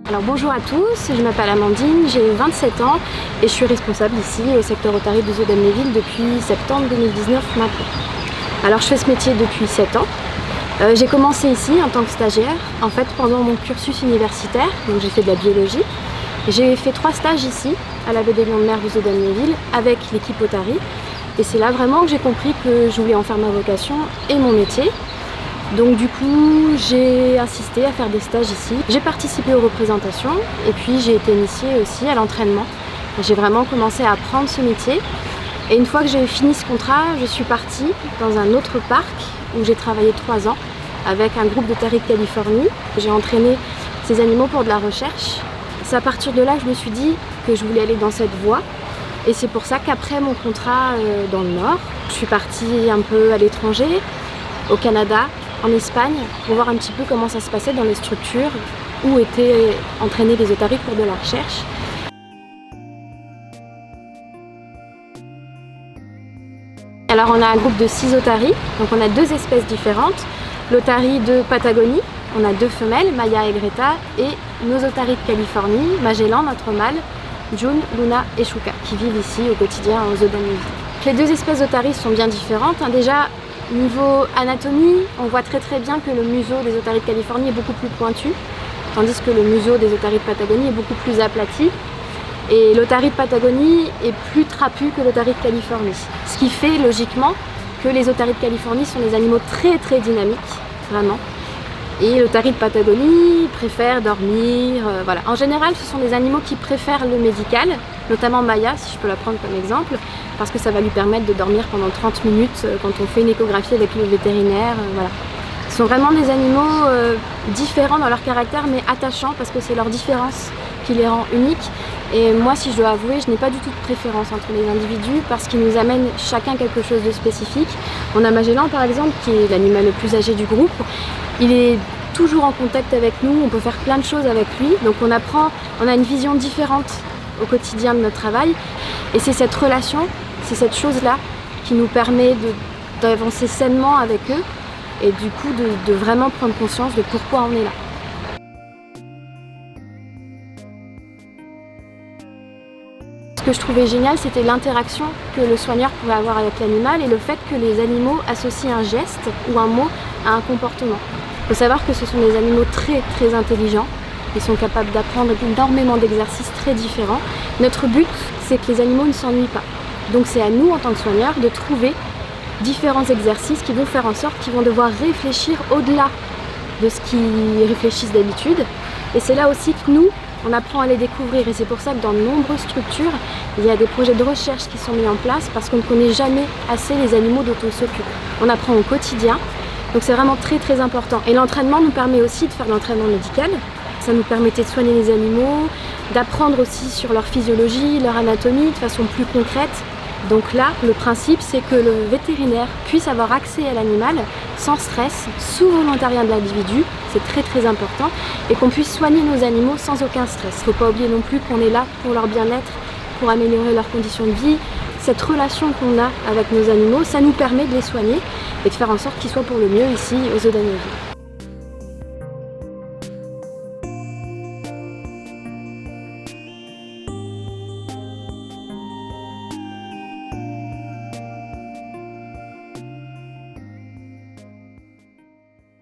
Alors bonjour à tous, je m'appelle Amandine, j'ai 27 ans et je suis responsable ici au secteur Otaries du zoo d'Amnéville depuis septembre 2019 maintenant. Alors je fais ce métier depuis 7 ans. J'ai commencé ici en tant que stagiaire, en fait pendant mon cursus universitaire, donc j'ai fait de la biologie. J'ai fait 3 stages ici, à la baie des Lions de mer du zoo d'Amnéville, avec l'équipe Otaries. Et c'est là vraiment que j'ai compris que je voulais en faire ma vocation et mon métier. Donc du coup, j'ai insisté à faire des stages ici. J'ai participé aux représentations et puis j'ai été initiée aussi à l'entraînement. J'ai vraiment commencé à apprendre ce métier. Et une fois que j'ai fini ce contrat, je suis partie dans un autre parc où j'ai travaillé 3 ans avec un groupe d'otaries de Californie. J'ai entraîné ces animaux pour de la recherche. C'est à partir de là que je me suis dit que je voulais aller dans cette voie. Et c'est pour ça qu'après mon contrat dans le Nord, je suis partie un peu à l'étranger, au Canada, en Espagne, pour voir un petit peu comment ça se passait dans les structures où étaient entraînés les otaries pour de la recherche. Alors on a un groupe de 6 otaries, donc on a 2 espèces différentes. L'otarie de Patagonie, on a 2 femelles, Maya et Greta, et nos otaries de Californie, Magellan, notre mâle, June, Luna et Shuka, qui vivent ici au quotidien au zoo d'Amnéville. Les 2 espèces d'otaries sont bien différentes. Déjà, niveau anatomie, on voit très bien que le museau des otaries de Californie est beaucoup plus pointu, tandis que le museau des otaries de Patagonie est beaucoup plus aplati. Et l'otarie de Patagonie est plus trapu que l'otarie de Californie. Ce qui fait logiquement que les otaries de Californie sont des animaux très dynamiques, vraiment. Et l'otarie de Patagonie préfère dormir, voilà. En général, ce sont des animaux qui préfèrent le médical, notamment Maya, si je peux la prendre comme exemple, parce que ça va lui permettre de dormir pendant 30 minutes quand on fait une échographie avec le vétérinaire, voilà. Ce sont vraiment des animaux différents dans leur caractère, mais attachants, parce que c'est leur différence qui les rend uniques. Et moi, si je dois avouer, je n'ai pas du tout de préférence entre les individus, parce qu'ils nous amènent chacun quelque chose de spécifique. On a Magellan, par exemple, qui est l'animal le plus âgé du groupe. Il est toujours en contact avec nous, on peut faire plein de choses avec lui, donc on a une vision différente au quotidien de notre travail, et c'est cette relation, c'est cette chose-là qui nous permet d'avancer sainement avec eux, et du coup de vraiment prendre conscience de pourquoi on est là. Ce que je trouvais génial, c'était l'interaction que le soigneur pouvait avoir avec l'animal et le fait que les animaux associent un geste ou un mot à un comportement. Il faut savoir que ce sont des animaux très intelligents. Ils sont capables d'apprendre énormément d'exercices très différents. Notre but, c'est que les animaux ne s'ennuient pas. Donc c'est à nous, en tant que soigneurs, de trouver différents exercices qui vont faire en sorte qu'ils vont devoir réfléchir au-delà de ce qu'ils réfléchissent d'habitude. Et c'est là aussi que nous, on apprend à les découvrir. Et c'est pour ça que dans de nombreuses structures, il y a des projets de recherche qui sont mis en place parce qu'on ne connaît jamais assez les animaux dont on s'occupe. On apprend au quotidien. Donc c'est vraiment très important. Et l'entraînement nous permet aussi de faire de l'entraînement médical. Ça nous permettait de soigner les animaux, d'apprendre aussi sur leur physiologie, leur anatomie de façon plus concrète. Donc là, le principe, c'est que le vétérinaire puisse avoir accès à l'animal sans stress, sous volontariat de l'individu, c'est très important, et qu'on puisse soigner nos animaux sans aucun stress. Il ne faut pas oublier non plus qu'on est là pour leur bien-être, pour améliorer leurs conditions de vie. Cette relation qu'on a avec nos animaux, ça nous permet de les soigner et de faire en sorte qu'ils soient pour le mieux ici au zoo d'Amnéville.